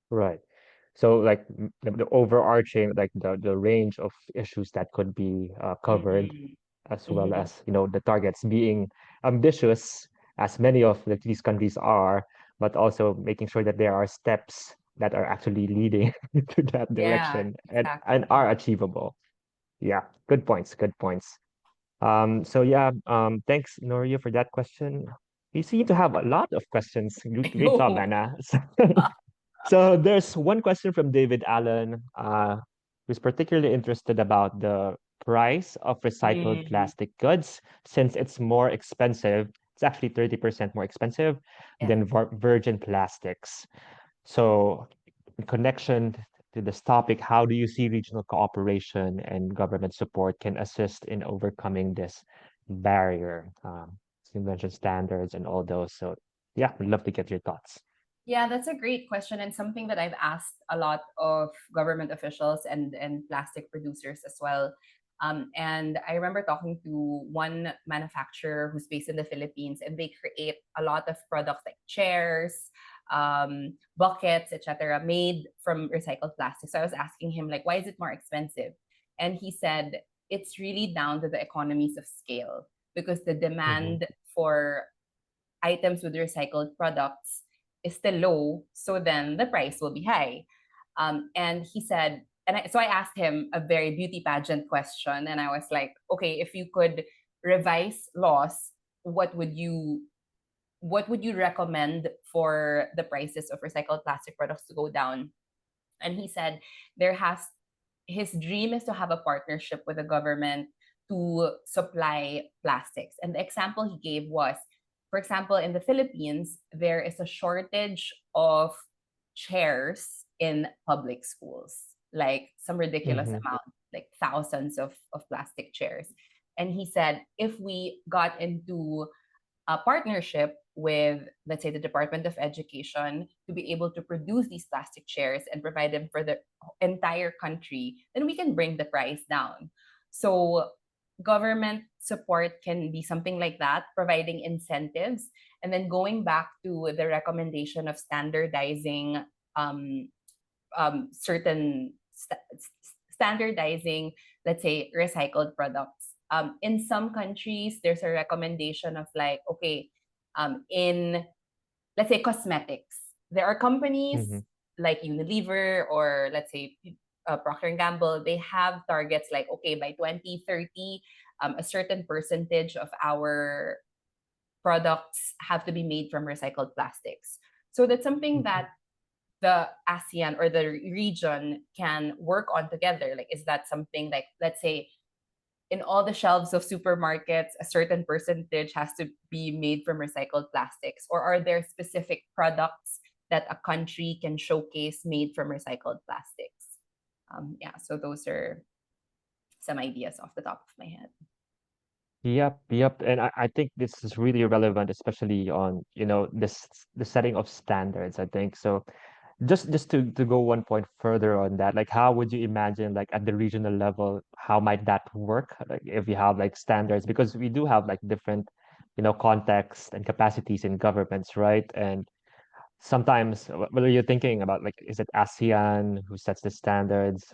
Right. So like the overarching, like the range of issues that could be covered, as well as the targets being ambitious, as many of these countries are, but also making sure that there are steps that are actually leading to that Yeah, direction exactly. and are achievable. Yeah, good points. Good points. So yeah, thanks, Noria, for that question. You seem to have a lot of questions. Great job, Anna. So there's one question from David Allen, who's particularly interested about the price of recycled plastic goods since it's more expensive. It's actually 30% more expensive than virgin plastics. So in connection to this topic, how do you see regional cooperation and government support can assist in overcoming this barrier? So you mentioned standards and all those. So yeah, I'd love to get your thoughts. Yeah, that's a great question and something that I've asked a lot of government officials and plastic producers as well. And I remember talking to one manufacturer who's based in the Philippines, and they create a lot of products like chairs, buckets, etc., made from recycled plastic. So I was asking him like, why is it more expensive? And he said it's really down to the economies of scale because the Mm-hmm. demand for items with recycled products is still low, so then the price will be high. And he said, so I asked him a very beauty pageant question, and I was like, okay, if you could revise laws, what would you what would you recommend for the prices of recycled plastic products to go down? And he said there has his dream is to have a partnership with the government to supply plastics. And the example he gave was, for example, in the Philippines, there is a shortage of chairs in public schools, like some ridiculous Mm-hmm. amount, like thousands of plastic chairs. And he said, if we got into a partnership with, let's say, the Department of Education to be able to produce these plastic chairs and provide them for the entire country, then we can bring the price down. So, government support can be something like that, providing incentives, and then going back to the recommendation of standardizing um, standardizing, let's say, recycled products. In some countries, there's a recommendation of like, okay, in let's say cosmetics, there are Mm-hmm. companies like Unilever or let's say Procter and Gamble. They have targets like, okay, by 2030, a certain percentage of our products have to be made from recycled plastics. So that's something Mm-hmm. that the ASEAN or the region can work on together? Like, is that something like, let's say, in all the shelves of supermarkets, a certain percentage has to be made from recycled plastics? Or are there specific products that a country can showcase made from recycled plastics? Yeah, so those are some ideas off the top of my head. Yep, yep. And I think this is really relevant, especially on, the setting of standards, I think. So just to go one point further on that, like how would you imagine like at the regional level, how might that work? Like if you have like standards, because we do have like different, contexts and capacities in governments, right? And sometimes whether you're thinking about like is it ASEAN who sets the standards?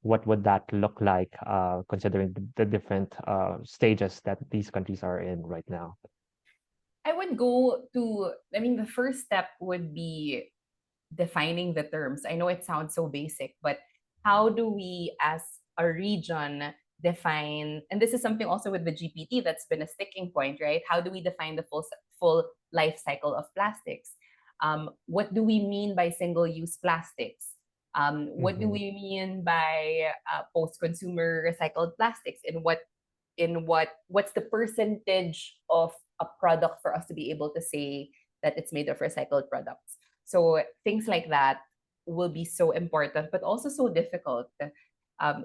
What would that look like considering the different stages that these countries are in right now? I would go to, I mean, the first step would be defining the terms. I know it sounds so basic, but how do we as a region define, and this is something also with the GPT that's been a sticking point, right? How do we define the full life cycle of plastics? What do we mean by single-use plastics? What do Mm-hmm. we mean by post-consumer recycled plastics? What's the percentage of a product for us to be able to say that it's made of recycled products? So things like that will be so important, but also so difficult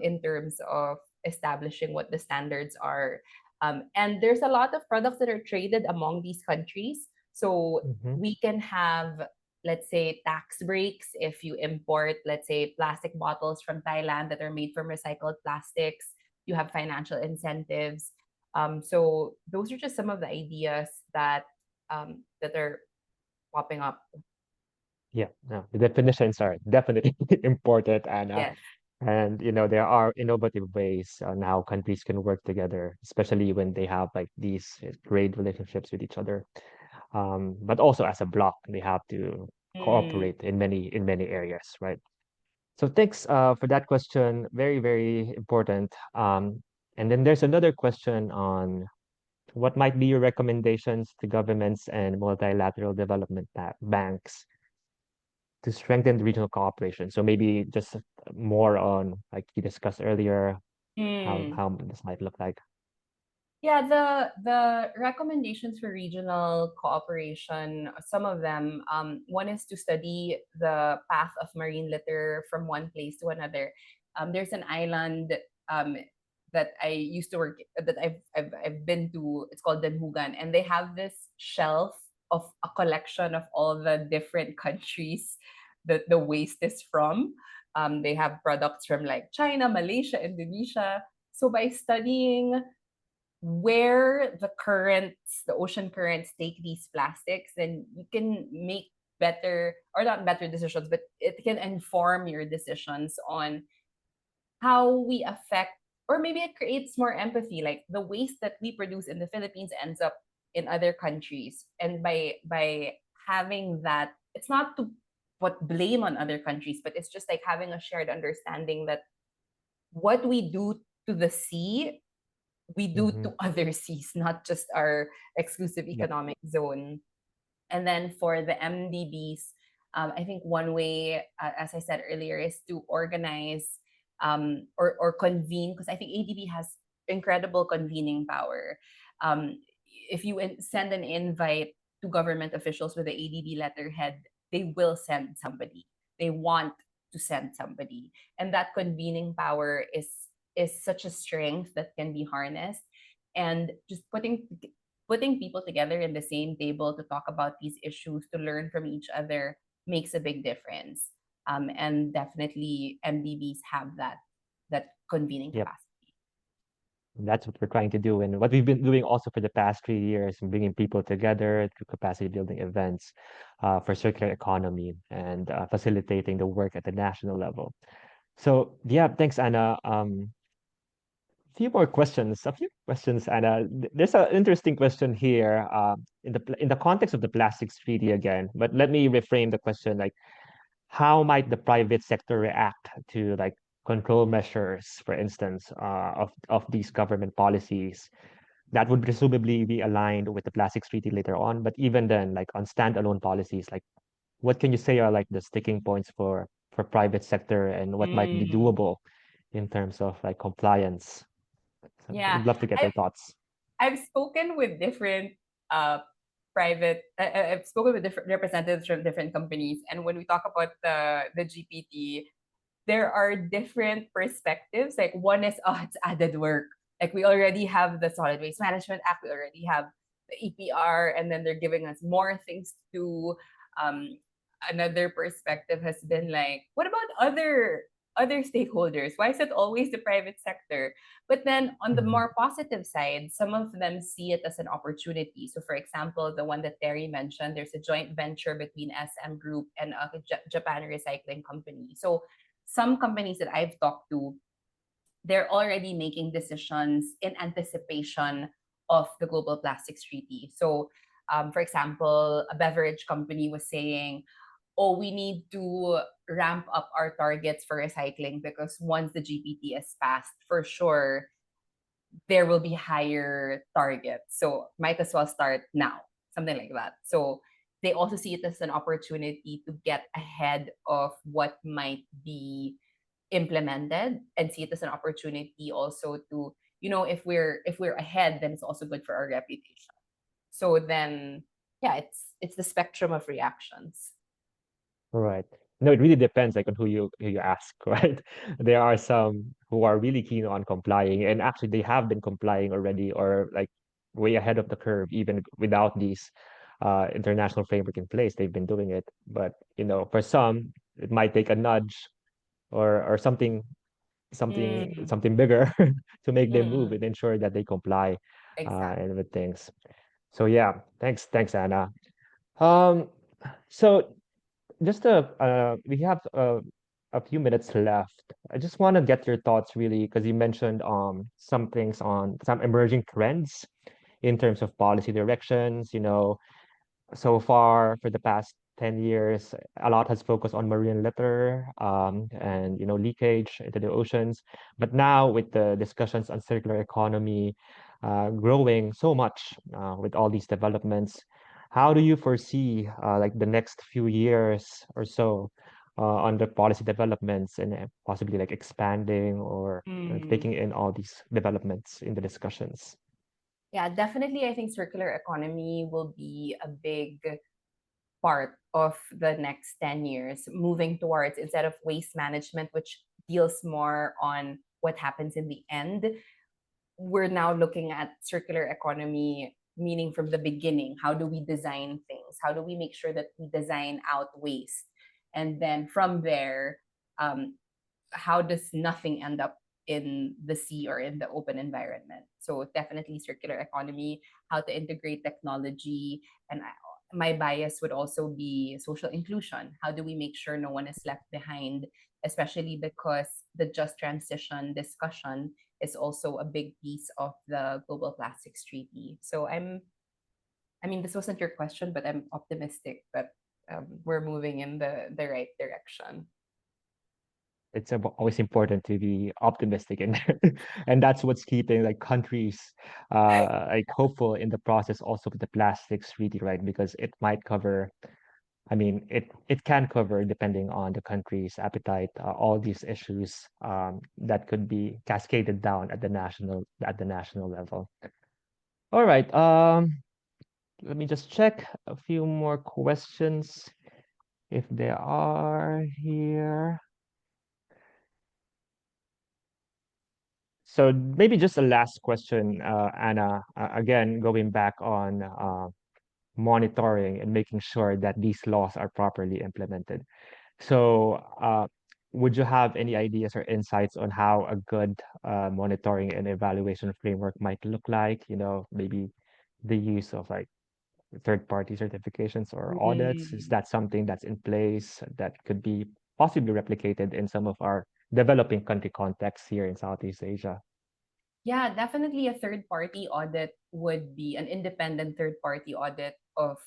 in terms of establishing what the standards are. And there's a lot of products that are traded among these countries. So Mm-hmm. we can have, let's say, tax breaks if you import, let's say, plastic bottles from Thailand that are made from recycled plastics. You have financial incentives. So those are just some of the ideas that are popping up. Yeah, no, the definitions are definitely important, Yes. and there are innovative ways on how countries can work together, especially when they have like these great relationships with each other. But also as a bloc, they have to Mm. cooperate in many areas, right? So thanks for that question. Very, very important. And then there's another question on what might be your recommendations to governments and multilateral development banks to strengthen the regional cooperation. So maybe just more on like you discussed earlier, how Mm. how this might look like. Yeah, the recommendations for regional cooperation, some of them, one is to study the path of marine litter from one place to another. There's an island um, that I used to work that I've been to. It's called Denhugan, and they have this shelf of a collection of all the different countries that the waste is from. They have products from like China, Malaysia, Indonesia. So by studying where the ocean currents take these plastics, then you can make better, or not better decisions, but it can inform your decisions on how we affect, or maybe it creates more empathy. Like the waste that we produce in the Philippines ends up in other countries. And by having that, it's not to put blame on other countries, but it's just like having a shared understanding that what we do to the sea we do Mm-hmm. to other seas, not just our exclusive Yep. economic zone. And then for the MDBs, I think one way, as I said earlier, is to organize or convene, because I think ADB has incredible convening power. Um, if you send an invite to government officials with the ADB letterhead, they will send somebody. They want to send somebody, and that convening power is such a strength that can be harnessed, and just putting people together in the same table to talk about these issues, to learn from each other, makes a big difference. And definitely MDBs have that convening Yep. capacity. That's what we're trying to do, and what we've been doing also for the past 3 years, bringing people together through capacity building events for circular economy and facilitating the work at the national level. So yeah, thanks, Anna. A few questions, Anna. There's an interesting question here in the context of the plastics treaty again, but let me reframe the question like, how might the private sector react to like control measures, for instance, of these government policies that would presumably be aligned with the plastics treaty later on? But even then, like on standalone policies, like what can you say are like the sticking points for private sector and what might be Mm. doable in terms of like compliance? So Yeah, I'd love to get your I've thoughts. I've spoken with different uh I've spoken with different representatives from different companies, and when we talk about the GPT, there are different perspectives. Like one is, oh, it's added work. Like we already have the Solid Waste Management Act, we already have the EPR, and then they're giving us more things to do. Um, Another perspective has been like, what about other stakeholders? Why is it always the private sector? But then on the Mhm. more positive side, some of them see it as an opportunity. So, for example, the one that Terry mentioned, there's a joint venture between SM Group and a Japan recycling company. So, some companies that I've talked to, they're already making decisions in anticipation of the global plastics treaty. So, for example, a beverage company was saying, oh, we need to ramp up our targets for recycling because once the GPT is passed, for sure, there will be higher targets. So might as well start now, something like that. So they also see it as an opportunity to get ahead of what might be implemented, and see it as an opportunity also to, if we're ahead, then it's also good for our reputation. So then, yeah, it's the spectrum of reactions. Right. No, it really depends like on who you ask, right? There are some who are really keen on complying, and actually they have been complying already, or like way ahead of the curve, even without these international framework in place. They've been doing it. But for some, it might take a nudge or something something Mm, something bigger to make them move mm, and ensure that they comply exactly. and with things. So yeah, thanks, Anna. Um, so just we have a few minutes left. I just want to get your thoughts really, because you mentioned some things on some emerging trends in terms of policy directions. So far for the past 10 years, a lot has focused on marine litter and leakage into the oceans. But now with the discussions on circular economy growing so much with all these developments, how do you foresee like the next few years or so on the policy developments and possibly like expanding or Mm. taking in all these developments in the discussions? Yeah, definitely. I think circular economy will be a big part of the next 10 years, moving towards instead of waste management, which deals more on what happens in the end, we're now looking at circular economy, meaning from the beginning. How do we design things? How do we make sure that we design out waste? And then from there, um, how does nothing end up in the sea or in the open environment? So definitely circular economy, how to integrate technology, and my bias would also be social inclusion. How do we make sure no one is left behind, especially because the just transition discussion is also a big piece of the global plastics treaty. So I mean, this wasn't your question, but I'm optimistic that we're moving in the right direction. It's always important to be optimistic, and and that's what's keeping like countries like hopeful in the process also with the plastics treaty, right? Because it might cover, I mean, it can cover, depending on the country's appetite, all these issues that could be cascaded down at the national level. All right. Let me just check a few more questions if there are here. So maybe just a last question, Anna. Again, going back on monitoring and making sure that these laws are properly implemented. So, would you have any ideas or insights on how a good monitoring and evaluation framework might look like? You know, maybe the use of like third-party certifications or audits. Is Mm. that something that's in place that could be possibly replicated in some of our developing country contexts here in Southeast Asia? Yeah, definitely a third party audit would be an independent third party audit of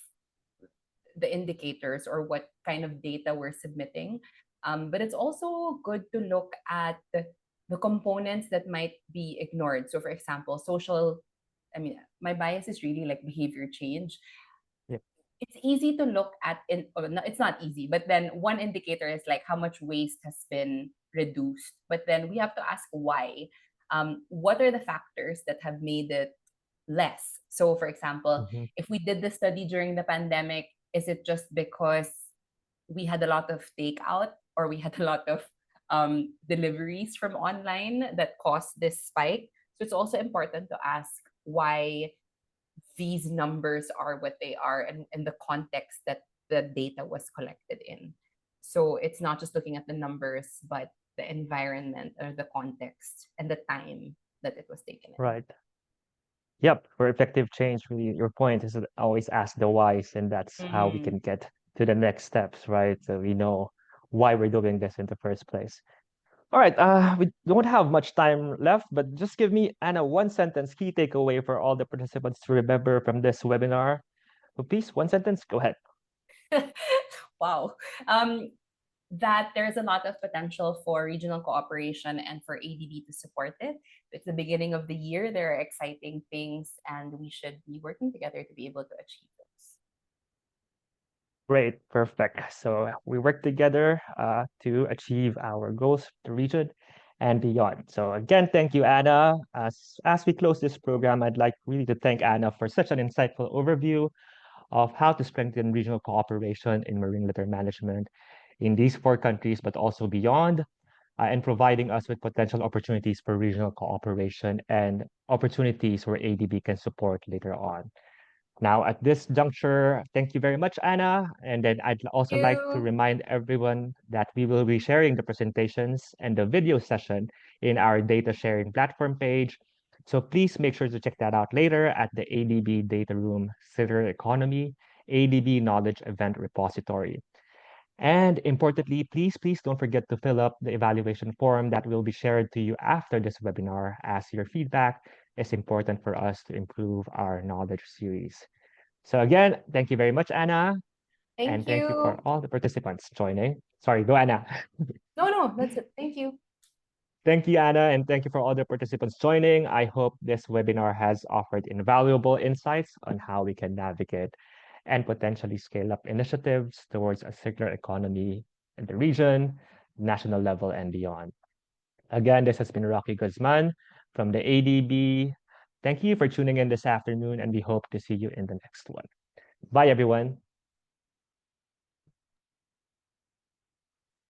the indicators or what kind of data we're submitting. But it's also good to look at the components that might be ignored. So, for example, I mean, my bias is really like behavior change. Yeah. It's easy to look at it's not easy, but then one indicator is like how much waste has been reduced, but then we have to ask why. What are the factors that have made it less? So for example, Hmm. if we did the study during the pandemic, is it just because we had a lot of takeout or we had a lot of deliveries from online that caused this spike? So it's also important to ask why these numbers are what they are, and the context that the data was collected in. So it's not just looking at the numbers, but the environment or the context and the time that it was taken in. Right. Yep. For effective change, really, your point is to always ask the whys, and that's how we Mm. can get to the next steps, right? So we know why we're doing this in the first place. All right, we don't have much time left, but just give me, Anna, one sentence key takeaway for all the participants to remember from this webinar. So please, one sentence, go ahead. Wow. Um, that there's a lot of potential for regional cooperation and for ADB to support it. It's the beginning of the year. There are exciting things, and we should be working together to be able to achieve those. Great, perfect. So we work together to achieve our goals, the region and beyond. So again, thank you, Anna. As we close this program, I'd like really to thank Anna for such an insightful overview of how to strengthen regional cooperation in marine litter management in these four countries, but also beyond, and providing us with potential opportunities for regional cooperation and opportunities where ADB can support later on. Now, at this juncture, thank you very much, Anna. And then I'd also Thank like to you. remind everyone that we will be sharing the presentations and the video session in our data sharing platform page. So please make sure to check that out later at the ADB Data Room Circular Economy ADB Knowledge Event Repository. And importantly, please don't forget to fill up the evaluation form that will be shared to you after this webinar, as your feedback is important for us to improve our knowledge series. So again, thank you very much, Anna, and Thank thank you for you. all the participants joining. Sorry, go Anna. No, no, that's it. Thank you. Thank you, Anna, and thank you for all the participants joining. I hope this webinar has offered invaluable insights on how we can navigate and potentially scale up initiatives towards a circular economy in the region, national level, and beyond. Again, this has been Rocky Guzman from the ADB Thank you for tuning in this afternoon, and we hope to see you in the next one. Bye, everyone.